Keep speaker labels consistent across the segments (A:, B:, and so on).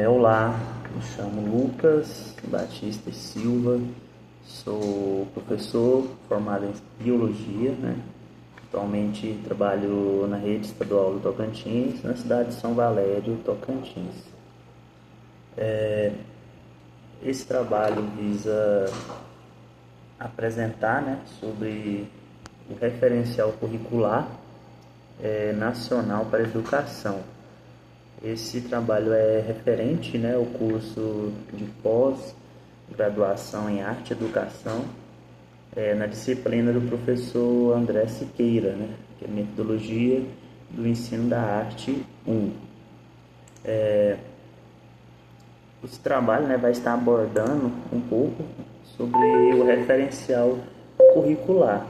A: Olá, me chamo Lucas Batista e Silva, sou professor formado em Biologia, né? Atualmente trabalho na rede estadual do Tocantins, na cidade de São Valério, Tocantins. Esse trabalho visa apresentar, né, sobre o referencial curricular nacional para a educação. Esse trabalho é referente, né, ao curso de pós-graduação em Arte e Educação, na disciplina do professor André Siqueira, né, que é Metodologia do Ensino da Arte 1. Esse trabalho, né, vai estar abordando um pouco sobre o referencial curricular.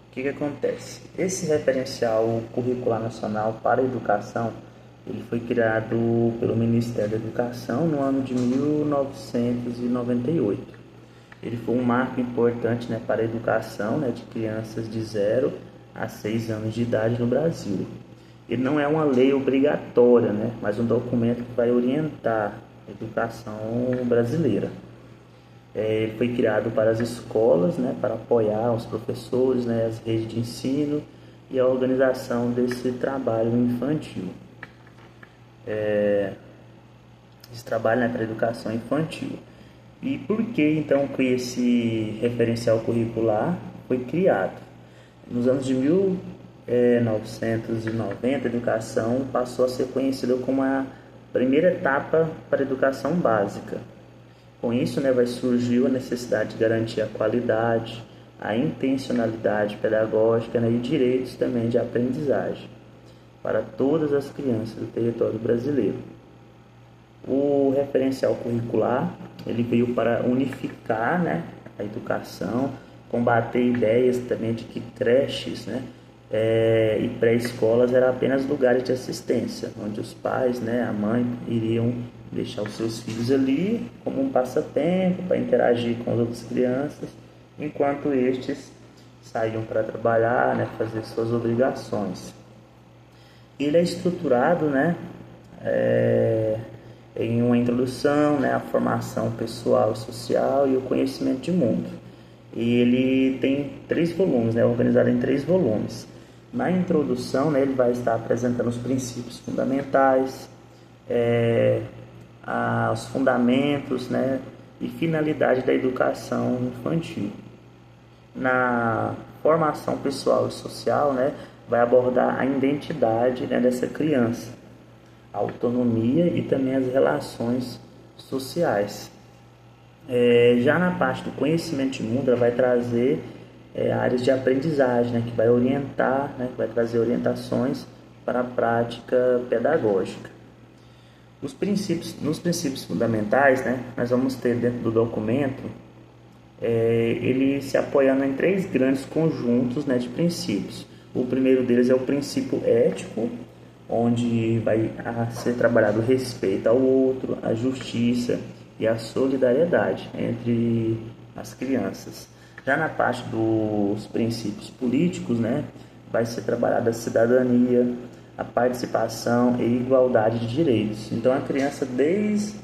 A: O que acontece? Esse referencial curricular nacional para a educação, ele foi criado pelo Ministério da Educação no ano de 1998. Ele foi um marco importante, né, para a educação, né, de crianças de 0 a 6 anos de idade no Brasil. Ele não é uma lei obrigatória, né, mas um documento que vai orientar a educação brasileira. Ele foi criado para as escolas, né, para apoiar os professores, né, as redes de ensino e a organização desse trabalho infantil. Esse trabalho, né, para a educação infantil. E por que então que esse referencial curricular foi criado? Nos anos de 1990, a educação passou a ser conhecida como a primeira etapa para a educação básica. Com isso, né, vai surgir a necessidade de garantir a qualidade, a intencionalidade pedagógica, né, e direitos também de aprendizagem para todas as crianças do território brasileiro. O referencial curricular, ele veio para unificar, né, a educação, combater ideias também de que creches, né, e pré-escolas eram apenas lugares de assistência, onde os pais, né, a mãe, iriam deixar os seus filhos ali como um passatempo para interagir com as outras crianças, enquanto estes saíam para trabalhar, né, fazer suas obrigações. Ele é estruturado, né, em uma introdução, né, à formação pessoal e social e o conhecimento de mundo. E ele tem 3 volumes, né, organizado em 3 volumes. Na introdução, né, ele vai estar apresentando os princípios fundamentais, os fundamentos, né, e finalidade da educação infantil. Na formação pessoal e social, né, vai abordar a identidade, né, dessa criança, a autonomia e também as relações sociais. Já na parte do conhecimento de mundo, ela vai trazer áreas de aprendizagem, né, que vai orientar, né, que vai trazer orientações para a prática pedagógica. Nos princípios fundamentais, né, nós vamos ter dentro do documento ele se apoiando em 3 grandes conjuntos, né, de princípios. O primeiro deles é o princípio ético, onde vai ser trabalhado o respeito ao outro, a justiça e a solidariedade entre as crianças. Já na parte dos princípios políticos, né, vai ser trabalhada a cidadania, a participação e igualdade de direitos. Então a criança desde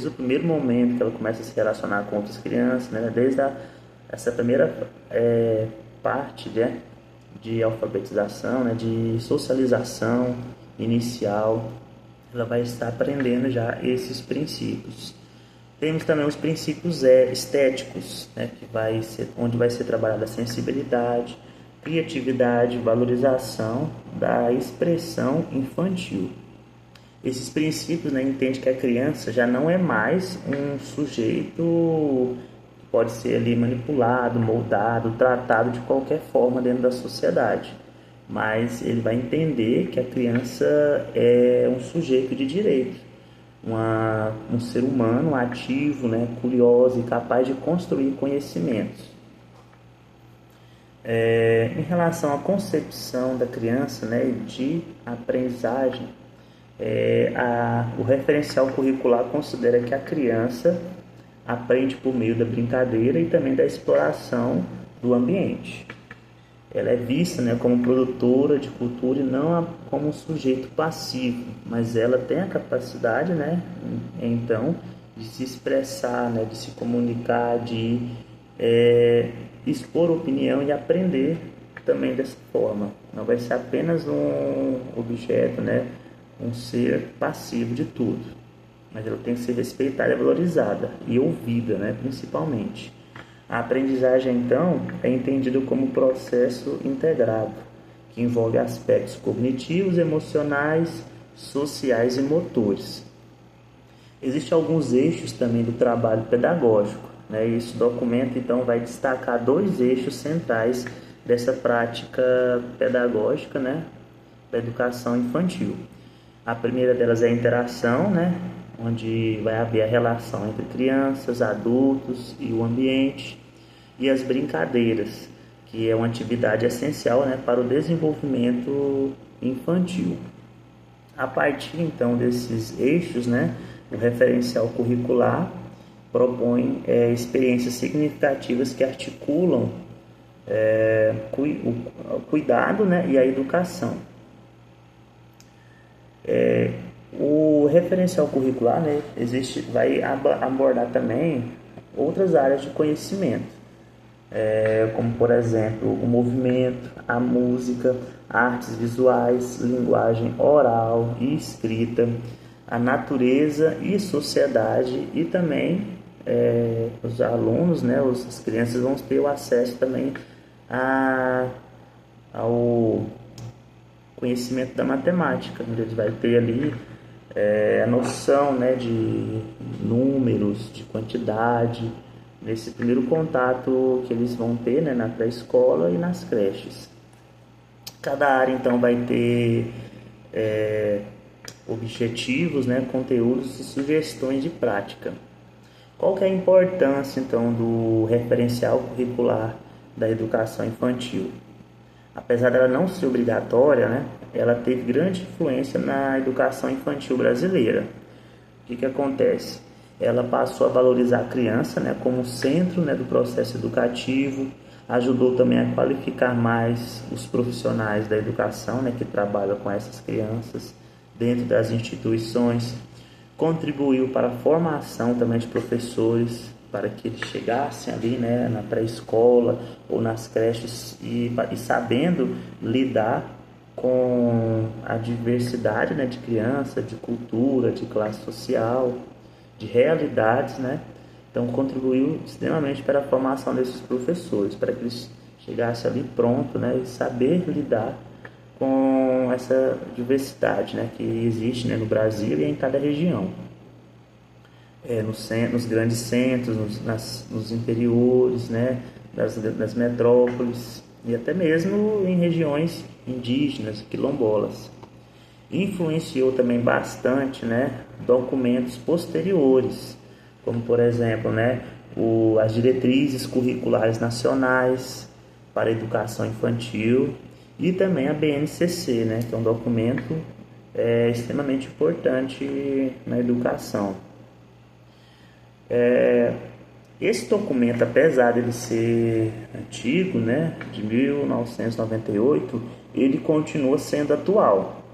A: o primeiro momento que ela começa a se relacionar com outras crianças, né, desde essa primeira parte, né, de alfabetização, né, de socialização inicial, ela vai estar aprendendo já esses princípios. Temos também os princípios estéticos, né, onde vai ser trabalhada a sensibilidade, criatividade, valorização da expressão infantil. Esses princípios, né, entende que a criança já não é mais um sujeito que pode ser ali manipulado, moldado, tratado de qualquer forma dentro da sociedade, mas ele vai entender que a criança é um sujeito de direito, um ser humano ativo, né, curioso e capaz de construir conhecimentos. Em relação à concepção da criança, né, de aprendizagem, o referencial curricular considera que a criança aprende por meio da brincadeira e também da exploração do ambiente. ela é vista, né, como produtora de cultura e não como um sujeito passivo, mas ela tem a capacidade, né, então, de se expressar, né, de se comunicar, de expor opinião e aprender também dessa forma. Não vai ser apenas um objeto, né, um ser passivo de tudo, mas ela tem que ser respeitada e valorizada e ouvida, né, principalmente. A aprendizagem, então, é entendida como processo integrado, que envolve aspectos cognitivos, emocionais, sociais e motores. Existem alguns eixos também do trabalho pedagógico, né? Esse documento, então, vai destacar 2 eixos centrais dessa prática pedagógica, né, da educação infantil. A primeira delas é a interação, né, onde vai haver a relação entre crianças, adultos e o ambiente, e as brincadeiras, que é uma atividade essencial, né, para o desenvolvimento infantil. A partir então desses eixos, né, o referencial curricular propõe experiências significativas que articulam o cuidado, né, e a educação. O referencial curricular, né, vai abordar também outras áreas de conhecimento, como por exemplo o movimento, a música, artes visuais, linguagem oral e escrita, a natureza e sociedade, e também os alunos, né, as crianças vão ter o acesso também ao conhecimento da matemática, onde eles vai ter ali a noção, né, de números, de quantidade, nesse primeiro contato que eles vão ter, né, na pré-escola e nas creches. Cada área então vai ter objetivos, né, conteúdos e sugestões de prática. Qual que é a importância então do referencial curricular da educação infantil? Apesar dela não ser obrigatória, né, ela teve grande influência na educação infantil brasileira. O que acontece? Ela passou a valorizar a criança, né, como centro, né, do processo educativo, ajudou também a qualificar mais os profissionais da educação, né, que trabalham com essas crianças dentro das instituições, contribuiu para a formação também de professores, para que eles chegassem ali, né, na pré-escola ou nas creches e sabendo lidar com a diversidade, né, de criança, de cultura, de classe social, de realidades, né? Então contribuiu extremamente para a formação desses professores, para que eles chegassem ali pronto, né, e saber lidar com essa diversidade, né, que existe, né, no Brasil e em cada região. Nos grandes centros, nos interiores, né, das metrópoles e até mesmo em regiões indígenas, quilombolas. Influenciou também bastante, né, documentos posteriores, como por exemplo, né, as diretrizes curriculares nacionais para a educação infantil e também a BNCC, né, que é um documento extremamente importante na educação. Esse documento, apesar de ele ser antigo, né, de 1998, ele continua sendo atual.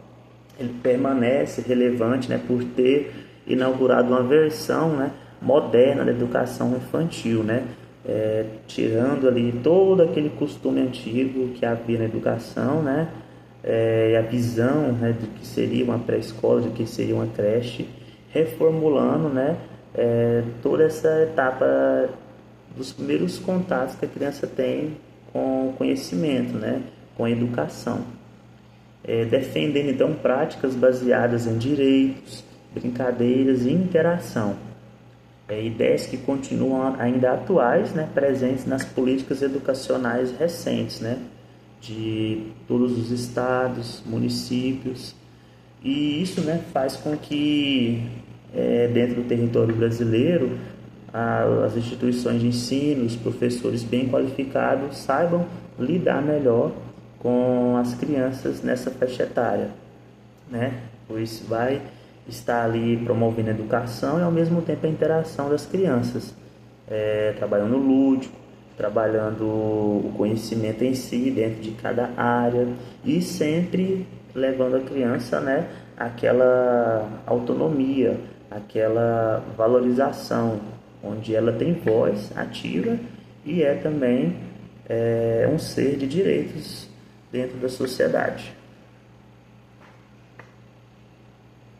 A: Ele permanece relevante, né, por ter inaugurado uma versão, né, moderna da educação infantil, né, tirando ali todo aquele costume antigo que havia na educação, né, a visão, né, do que seria uma pré-escola, do que seria uma creche, reformulando, né, toda essa etapa dos primeiros contatos que a criança tem com o conhecimento, né, com a educação. Defendendo então práticas baseadas em direitos, brincadeiras e interação. Ideias que continuam ainda atuais, né, presentes nas políticas educacionais recentes, né, de todos os estados, municípios, e isso, né, faz com que dentro do território brasileiro as instituições de ensino, os professores bem qualificados saibam lidar melhor com as crianças nessa faixa etária, né, pois vai estar ali promovendo a educação e ao mesmo tempo a interação das crianças, trabalhando no lúdico, trabalhando o conhecimento em si dentro de cada área e sempre levando a criança, né, àquela autonomia, àquela valorização, onde ela tem voz ativa e é também um ser de direitos dentro da sociedade.